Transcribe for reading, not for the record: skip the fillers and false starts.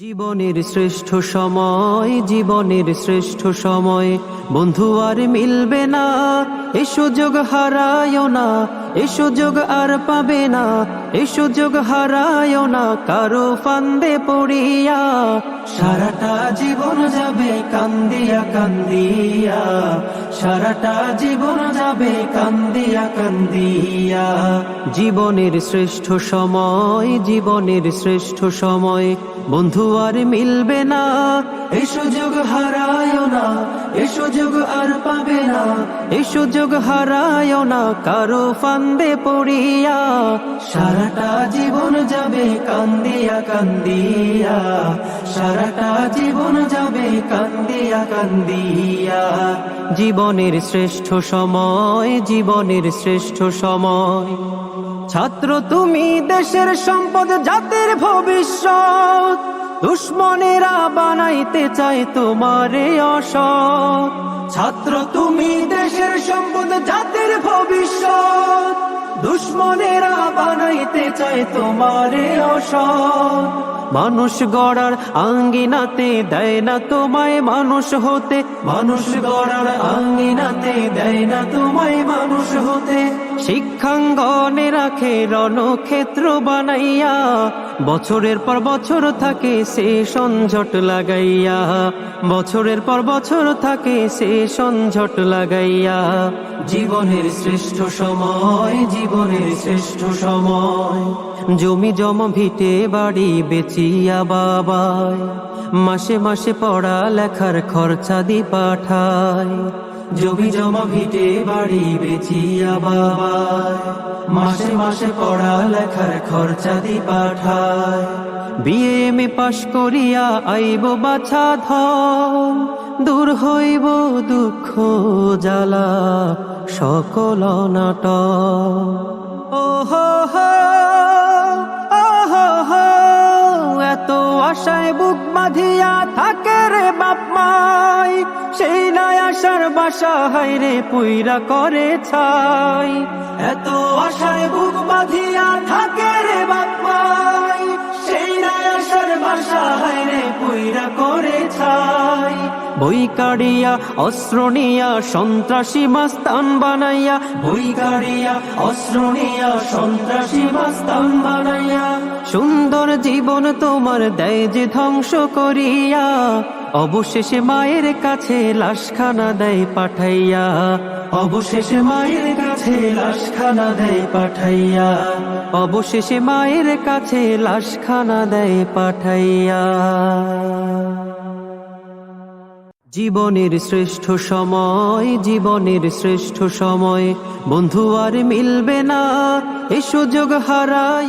জীবনের শ্রেষ্ঠ সময়, জীবনের শ্রেষ্ঠ সময় বন্ধু আর মিলবে না। এ সুযোগ হারায়ও না, এ সুযোগ আর পাবে না, এ সুযোগ হারায়ও না কারো ফান্দে পড়িয়া। সারাটা জীবন যাবে কান্দিয়া কান্দিয়া, সারাটা জীবন যাবে কান্দিয়া কান্দিয়া। জীবনের শ্রেষ্ঠ সময়, জীবনের শ্রেষ্ঠ সময় বন্ধু আর মিলবে না। এ সুযোগ হারায়ও না, এ সুযোগ আর পাবে না, এ সুযোগ হারায়ও না কারো ফান্দে পড়িয়া। সারাটা জীবন যাবে কান্দিয়া কান্দিয়া, সারাটা জীবন যাবে কান্দিয়া কান্দিয়া। জীবনের শ্রেষ্ঠ সময়, জীবনের শ্রেষ্ঠ সময়। ছাত্র তুমি দেশের সম্পদ, জাতির ভবিষ্যৎ। দুশ্মনেরা বানাইতে চায় তোমারে অসৎ। ছাত্র তুমি দেশের সম্পদ, জাতির ভবিষ্যৎ। দুশ্মনেরা বানাইতে চায় তোমারে অসৎ। মানুষ গড়ার আঙ্গিনাতে দেয় না তোমায় মানুষ হতে, মানুষ গড়ার আঙ্গিনাতে দেয় না তোমায় মানুষ হতে। শিক্ষাঙ্গনে রাখে রণক্ষেত্র বানাইয়া, বছরের পর বছর থাকে সে সংঝট লাগাইয়া, বছরের পর বছর থাকে সে সংঝট লাগাইয়া। জীবনের শ্রেষ্ঠ সময়, জীবনের শ্রেষ্ঠ সময়। জমি জমা ভিটে বাড়ি বেচিয়া বাবায়, মাসে মাসে পড়া লেখার খরচা দি পাঠায়। জমি জমা ভিটে বাড়ি বেচিয়া বাবায়, মাসে মাসে পড়া লেখার খরচা দি পাঠায়। বিএ এমএ পাশ করিয়া আইব বাছা ধন, দূর হইব দুঃখ জ্বালা সকল নাটক। ওহো হো, ওহো হো, এত আশায় বুক বাঁধিয়া থাকে রে বাপ মাই। সেই নাই আশার বাসা হায়রে পুইরা করে ছাই। এত আশায় বুক বাঁধিয়া থাকে রে বাপ মাই। সেই নাই আশার বাসা হায়রে পুইরা করে ছাই। বই কাড়িয়া অস্ত্র নিয়া সন্ত্রাসী মাস্তান বানাইয়া, বই কাড়িয়া অস্ত্র নিয়া সন্ত্রাসী মাস্তান বানাইয়া। সুন্দর জীবন তোমার দেয় যে ধ্বংস করিয়া, অবশেষে মায়ের কাছে লাশখানা দেয় পাঠাইয়া, অবশেষে মায়ের কাছে লাশখানা দেয় পাঠাইয়া, অবশেষে মায়ের কাছে লাশখানা দেয় পাঠাইয়া। জীবনের শ্রেষ্ঠ সময়, জীবনের শ্রেষ্ঠ সময় বন্ধু আর মিলবে না। এ সুযোগ হারায়